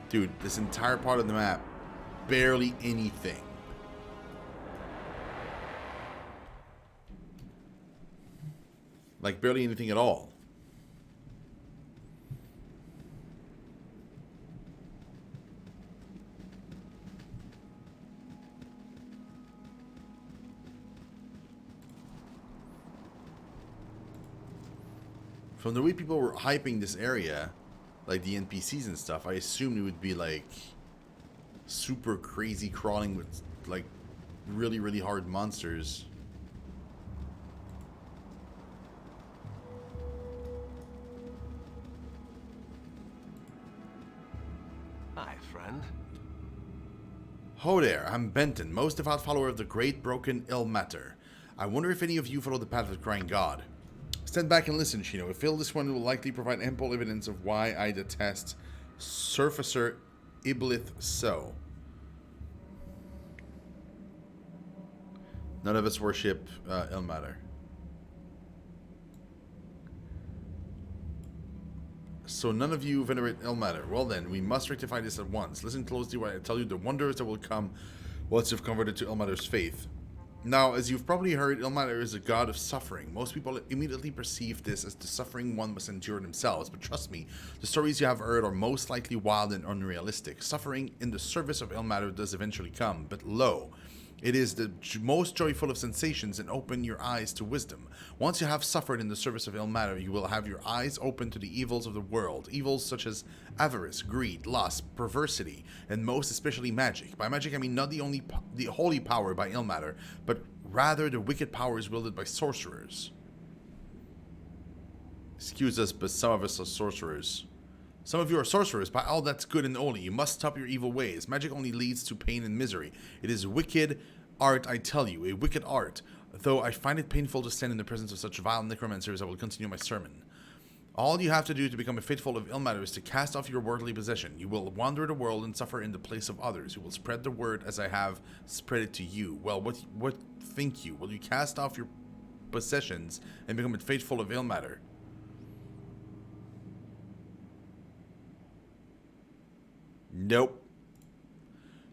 Dude, this entire part of the map, barely anything. Like, barely anything at all. From the way people were hyping this area, like the NPCs and stuff, I assumed it would be like super crazy crawling with like really, really hard monsters. Hi, friend. Ho there, I'm Benton, most devout follower of the great broken Ilmater. I wonder if any of you follow the path of the crying god. Stand back and listen, Shino. If fail, this one will likely provide ample evidence of why I detest Surfacer Iblith so. None of us worship Ilmater. So none of you venerate Ilmater. Well then, we must rectify this at once. Listen closely while I tell you the wonders that will come once you've converted to Ilmater's faith. Now, as you've probably heard, Ilmater is a god of suffering. Most people immediately perceive this as the suffering one must endure themselves, but trust me, the stories you have heard are most likely wild and unrealistic. Suffering in the service of Ilmater does eventually come, but lo, it is the most joyful of sensations and open your eyes to wisdom. Once you have suffered in the service of Ilmater, you will have your eyes open to the evils of the world. Evils such as avarice, greed, lust, perversity, and most especially magic. By magic I mean not the holy power by Ilmater, but rather the wicked powers wielded by sorcerers. Excuse us, but some of us are sorcerers. Some of you are sorcerers. By all that's good and holy, you must stop your evil ways. Magic only leads to pain and misery. It is wicked art, I tell you, a wicked art. Though I find it painful to stand in the presence of such vile necromancers, I will continue my sermon. All you have to do to become a faithful of Ilmater is to cast off your worldly possession. You will wander the world and suffer in the place of others. You will spread the word as I have spread it to you. Well, what think you? Will you cast off your possessions and become a faithful of Ilmater? Nope.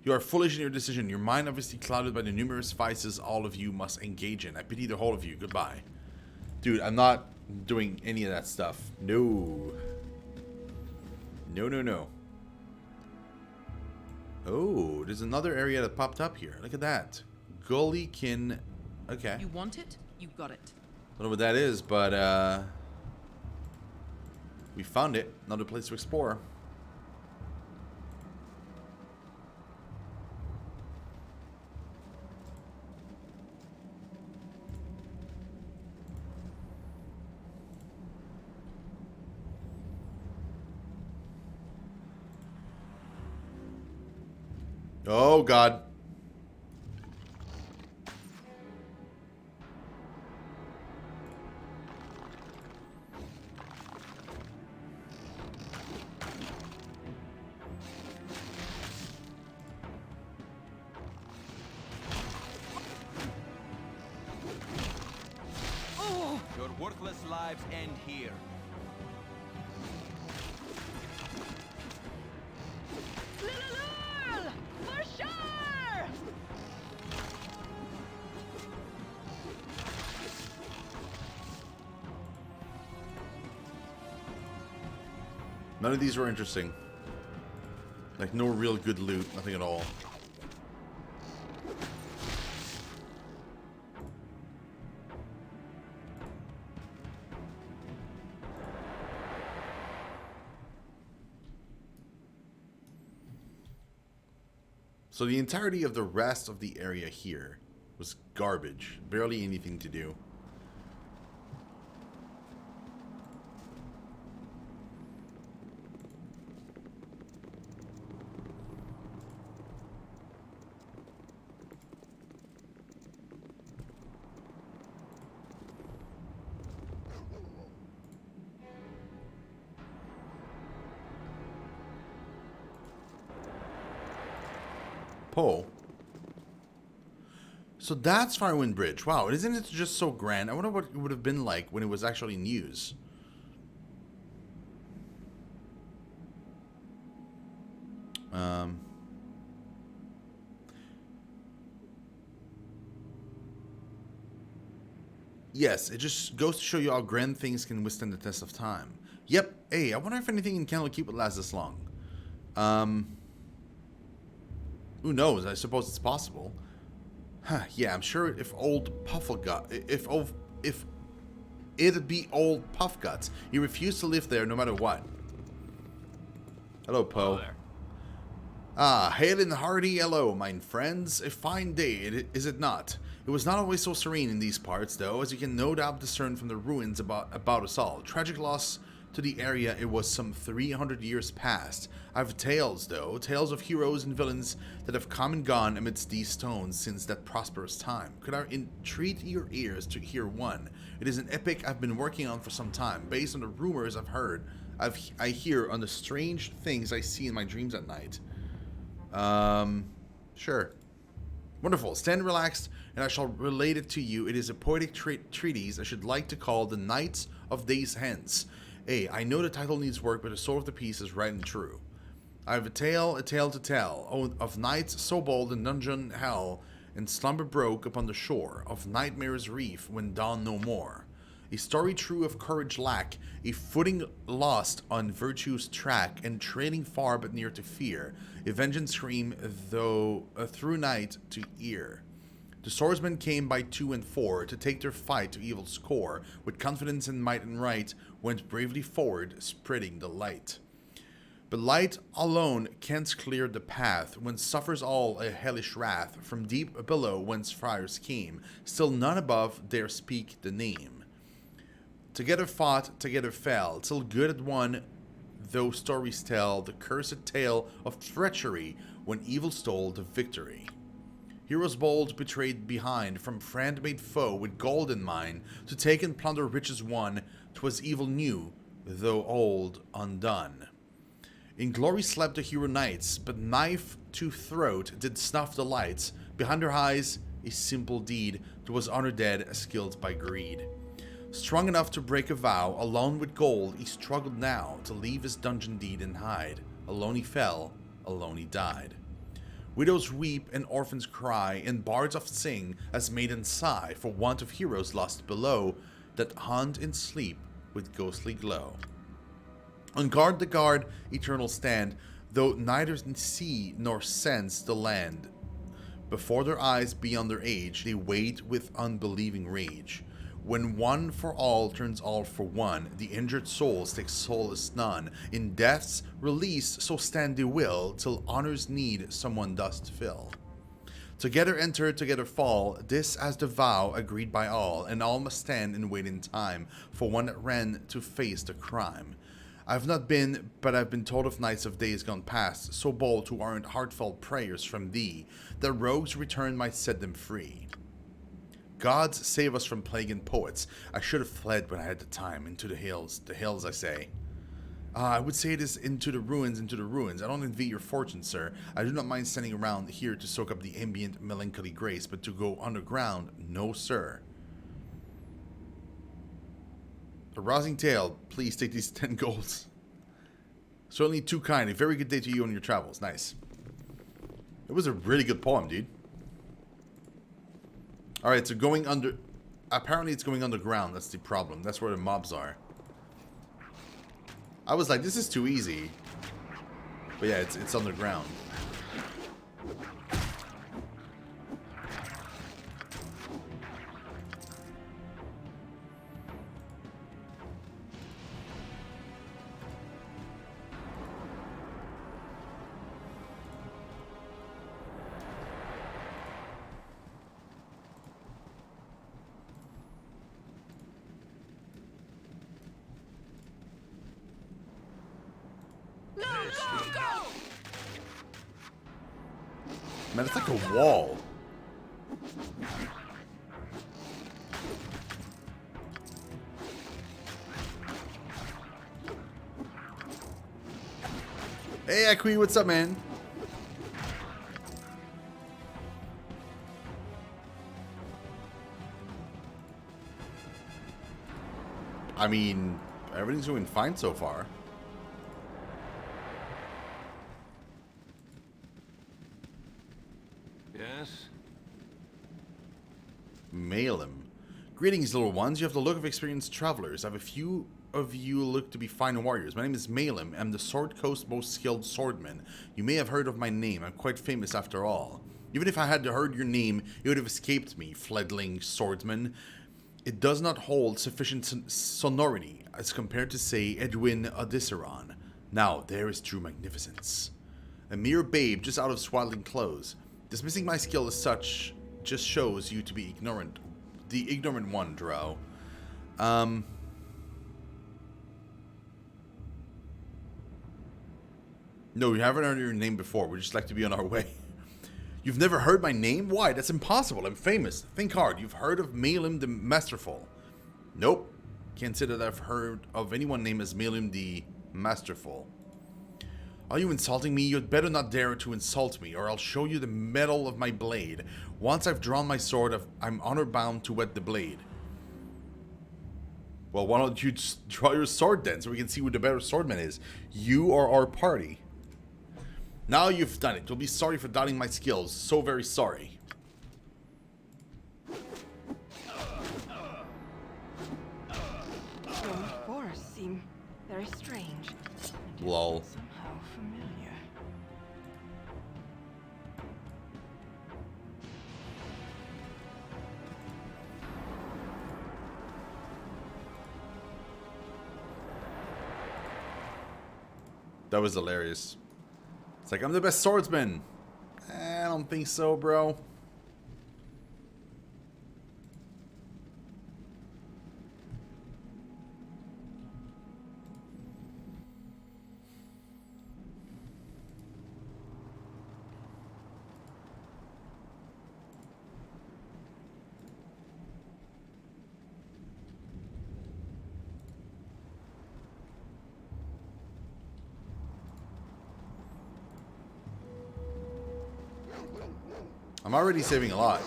You are foolish in your decision. Your mind obviously clouded by the numerous vices all of you must engage in. I pity the whole of you. Goodbye. Dude, I'm not doing any of that stuff. No. No, no, no. Oh, there's another area that popped up here. Look at that. Gullykin. Okay. You want it? You got it. Don't know what that is, but we found it. Another place to explore. Oh, God. Your worthless lives end here. For sure! None of these were interesting. Like, no real good loot. Nothing at all. So the entirety of the rest of the area here was garbage. Barely anything to do. Poe. So that's Firewind Bridge. Wow, isn't it just so grand? I wonder what it would have been like when it was actually in use. Yes, it just goes to show you how grand things can withstand the test of time. Yep. Hey, I wonder if anything in Candlekeep would last this long. Who knows? I suppose it's possible. Huh, yeah, I'm sure if old Pufflegut, if it'd be old Puffguts, he refused to live there no matter what. Hello, Poe. Hello there. Ah, hail and hearty hello, mine friends. A fine day, is it not? It was not always so serene in these parts, though, as you can no doubt discern from the ruins about us all. Tragic loss to the area, it was some 300 years past. I've tales, though, tales of heroes and villains that have come and gone amidst these stones since that prosperous time. Could I entreat your ears to hear one? It is an epic I've been working on for some time, based on the rumors I've heard. I hear on the strange things I see in my dreams at night. Sure. Wonderful. Stand relaxed, and I shall relate it to you. It is a poetic treatise I should like to call The Nights of Days Hence. Hey, I know the title needs work, but the soul of the piece is right and true. I have a tale to tell, of nights so bold in dungeon hell, and slumber broke upon the shore, of nightmares reef when dawn no more. A story true of courage lack, a footing lost on virtue's track, and trailing far but near to fear, a vengeance scream though through night to ear. The swordsmen came by 2 and 4 to take their fight to evil's core, with confidence in might and right, went bravely forward, spreading the light. But light alone can't clear the path, when suffers all a hellish wrath, from deep below whence fires came, still none above dare speak the name. Together fought, together fell, till good had won, though stories tell the cursed tale of treachery, when evil stole the victory. Heroes bold betrayed behind, from friend made foe with gold in mind, to take and plunder riches won, 'twas evil new, though old undone. In glory slept the hero knights, but knife to throat did snuff the lights, behind their eyes a simple deed, 'twas honor dead, skilled by greed. Strong enough to break a vow, alone with gold, he struggled now to leave his dungeon deed and hide. Alone he fell, alone he died. Widows weep and orphans cry, and bards oft sing as maidens sigh for want of heroes lost below, that haunt in sleep with ghostly glow. On guard the guard eternal stand, though neither see nor sense the land. Before their eyes beyond their age, they wait with unbelieving rage. When one for all turns all for one, the injured souls take solace none. In death's release, so stand they will, till honor's need someone dost fill. Together enter, together fall, this as the vow agreed by all, and all must stand and wait in time for one that ran to face the crime. I've not been, but I've been told of nights of days gone past, so bold who aren't heartfelt prayers from thee, that rogues' return might set them free. Gods save us from plague and poets. I should have fled when I had the time, into the hills I say. I would say it is into the ruins. I don't envy your fortune, sir. I do not mind standing around here to soak up the ambient melancholy grace, but to go underground, no sir. A rousing tale, please take these 10 golds. Certainly too kind, a very good day to you on your travels, nice. It was a really good poem, dude. Alright, so going under... Apparently it's going underground, that's the problem. That's where the mobs are. I was like, this is too easy. But yeah, it's underground. Man, it's like a wall. Hey, Akui, what's up, man? I mean, everything's going fine so far. Malem. Greetings, little ones. You have the look of experienced travelers. I have a few of you look to be fine warriors. My name is Malem. I'm the Sword Coast's most skilled swordman. You may have heard of my name. I'm quite famous after all. Even if I had heard your name, it would have escaped me, fledgling swordsman. It does not hold sufficient sonority as compared to, say, Edwin Odysseron. Now, there is true magnificence. A mere babe just out of swaddling clothes. Dismissing my skill as such just shows you to be ignorant. The ignorant one, Drow. No, we haven't heard your name before. We'd just like to be on our way. You've never heard my name? Why? That's impossible. I'm famous. Think hard. You've heard of Malem the Masterful. Nope. Can't say that I've heard of anyone named as Malem the Masterful. Are you insulting me? You'd better not dare to insult me, or I'll show you the metal of my blade. Once I've drawn my sword, I'm honor-bound to wet the blade. Well, why don't you just draw your sword then, so we can see who the better swordman is? You or our party? Now you've done it. You'll be sorry for doubting my skills. So very sorry. Your forests seem very strange. Lol. Somehow familiar. That was hilarious. It's like, I'm the best swordsman. I don't think so, bro. I'm already saving a lot.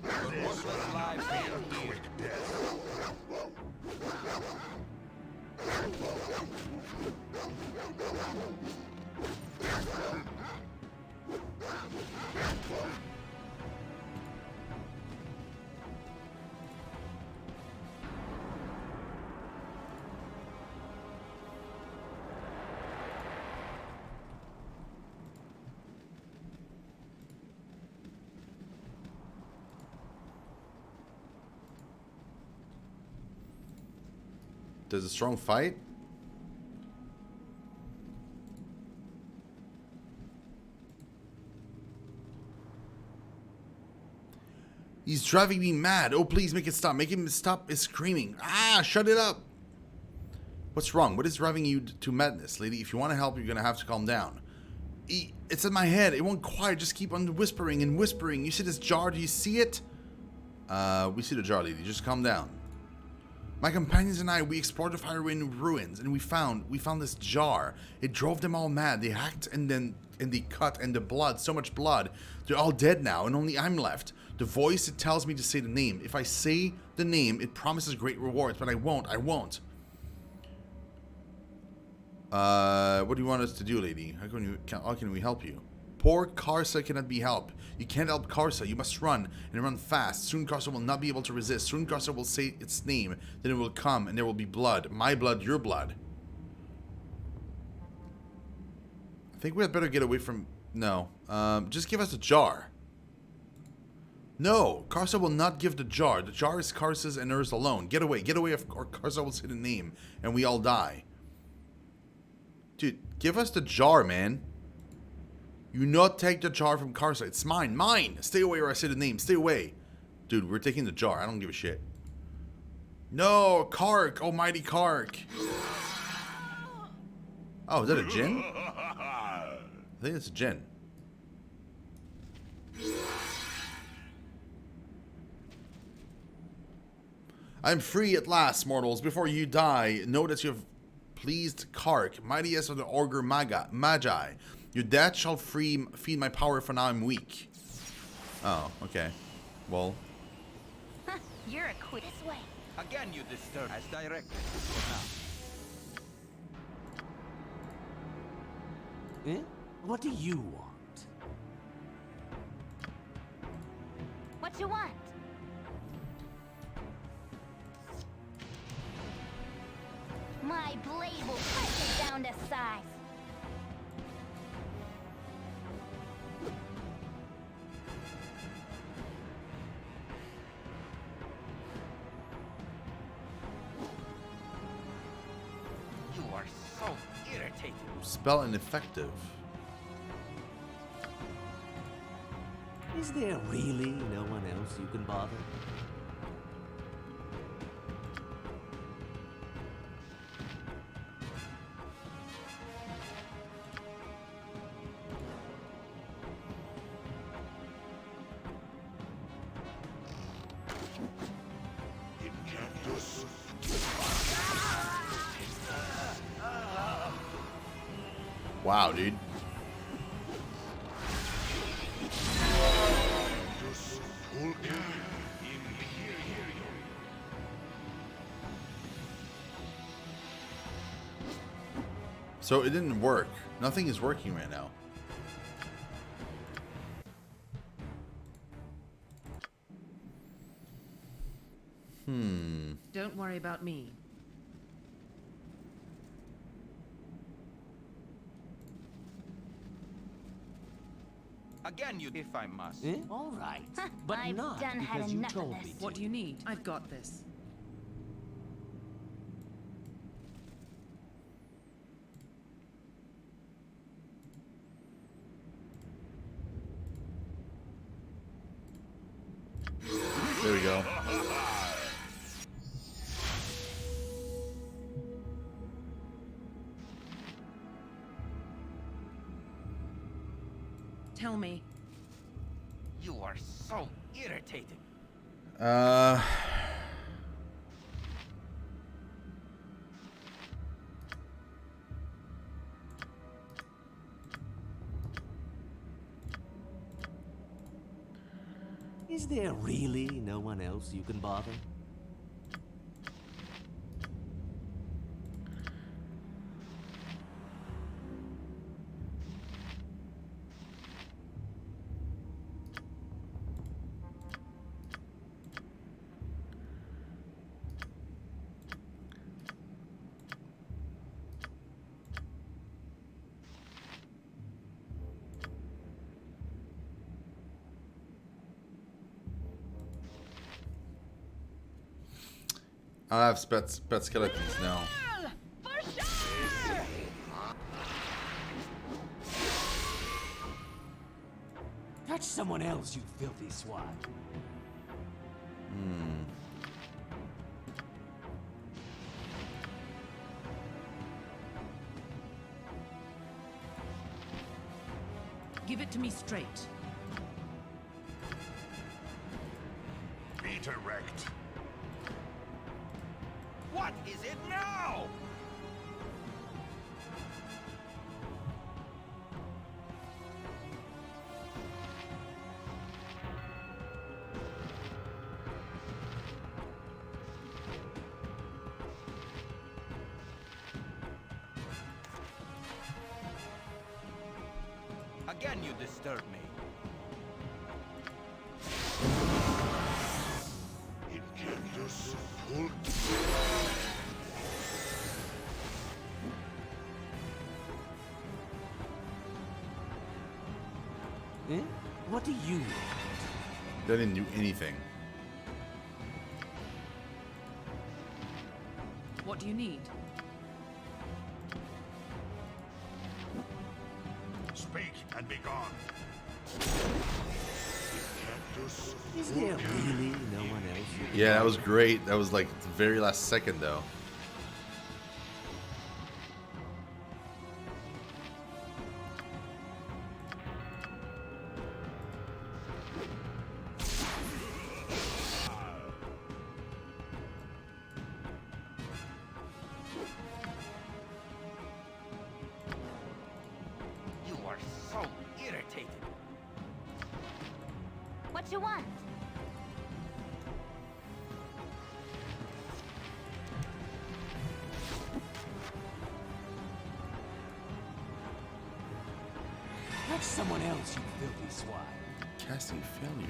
Worthless lives end here. There's a strong fight? He's driving me mad. Oh, please make it stop. Make him stop his screaming. Ah, shut it up. What's wrong? What is driving you to madness, lady? If you want to help, you're going to have to calm down. It's in my head. It won't quiet. Just keep on whispering and whispering. You see this jar? Do you see it? We see the jar, lady. Just calm down. My companions and I, we explored the Firewind ruins, and we found this jar. It drove them all mad. They hacked and they cut, and the blood, so much blood. They're all dead now, and only I'm left. The voice, it tells me to say the name. If I say the name, it promises great rewards, but I won't. What do you want us to do, lady? How can we help you? Poor Karsa cannot be helped. You can't help Karsa. You must run, and run fast. Soon Karsa will not be able to resist. Soon Karsa will say its name. Then it will come, and there will be blood. My blood, your blood. I think we had better get away from... No. Just give us a jar. No, Karsa will not give the jar. The jar is Karsa's and hers alone. Get away, or Karsa will say the name, and we all die. Dude, give us the jar, man. You not take the jar from Karsa. It's mine. Stay away or I say the name. Stay away. Dude, we're taking the jar. I don't give a shit. No, Kark. Almighty Kark. Oh, is that a djinn? I think it's a djinn. I'm free at last, mortals. Before you die, know that you have pleased Kark, mightiest of the Ogre Magi. Your death shall feed my power, for now I'm weak. Oh, okay. Well. You're a quick this way. Again, you disturb as directed. Eh? What do you want? What you want? My blade will press it down to size. You are so irritating. Spell ineffective. Is there really no one else you can bother? Wow, dude. So it didn't work. Nothing is working right now. Don't worry about me. Again, you if I must. Eh? All right, but I've not done had because you enough of told this. me to. What do you need? I've got this. There we go. Tell me. You are so irritating. Is there really no one else you can bother? I have pet skeletons now. Touch someone else, you filthy swine. Give it to me straight. Be direct. What is it now? Again, you disturb me. Incandus Ult. Eh? What do you want? That didn't do anything. What do you need? Speak and be gone. Incandus Is there really no one else you can Yeah, that was great. That was like the very last second though. You are so irritating. What you want? touch someone else, you filthy swine? Casting failure.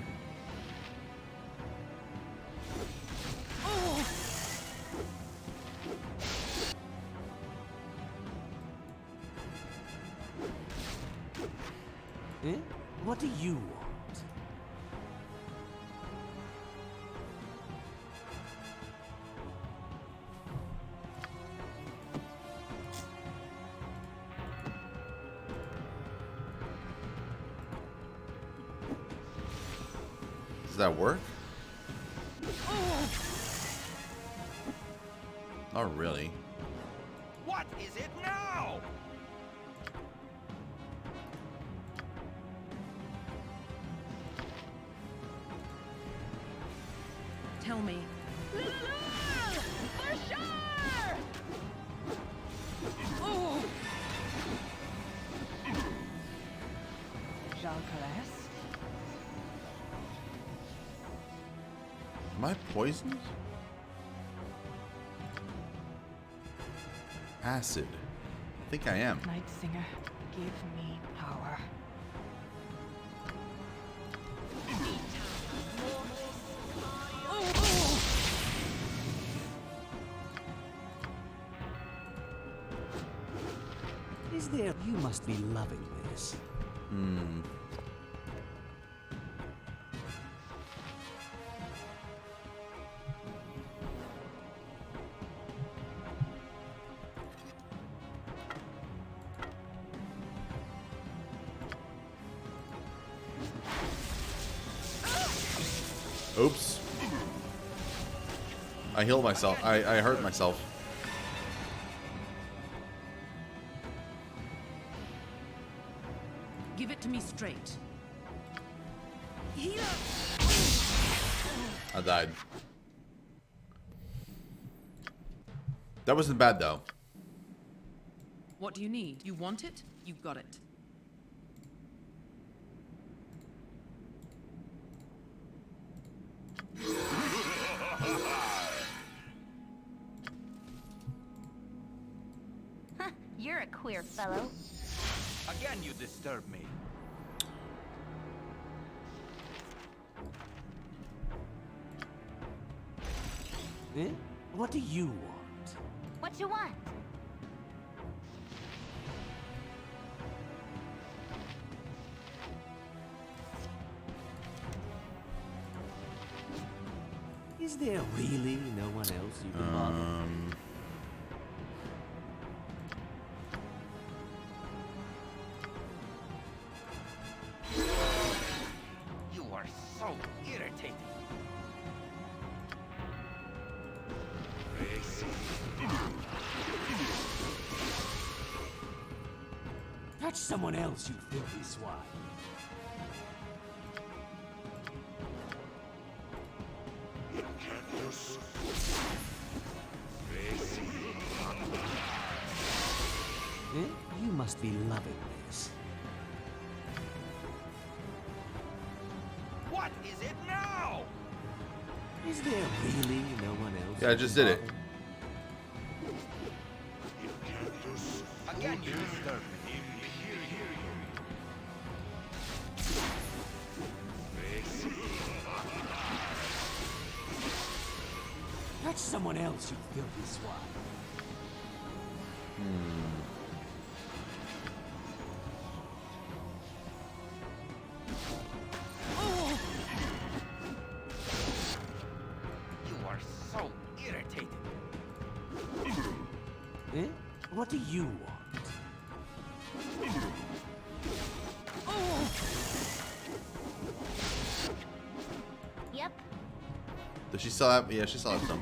What do you want? Does that work? Not really. What is it now? Tell me. For sure! Jean Calais? Am I poisoned? Acid. I think I am. Night Singer, give me power. Is there... You must be loving this. Oops. I healed myself. I hurt myself. Give it to me straight. I died. That wasn't bad though. What do you need? You want it? You've got it. You're a queer fellow. Again, you disturb me. Eh? What do you want? What you want? Is there really no one else you can bother? You are so irritating. Touch someone else, you filthy swine. Eh? You must be loving this. What is it now? Is there really no one else? Yeah, I you just can did it. bother? Again, you disturb me. Touch someone else, you filthy swine. You are so irritating. Eh? What do you want? Yep. Does she still have? Yeah, she still has some.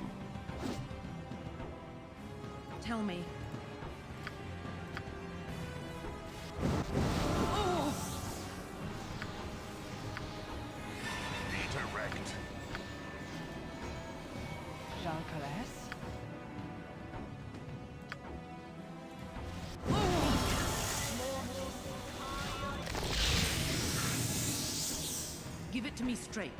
Tell me. Redirect. Jean Calais? Give it to me straight.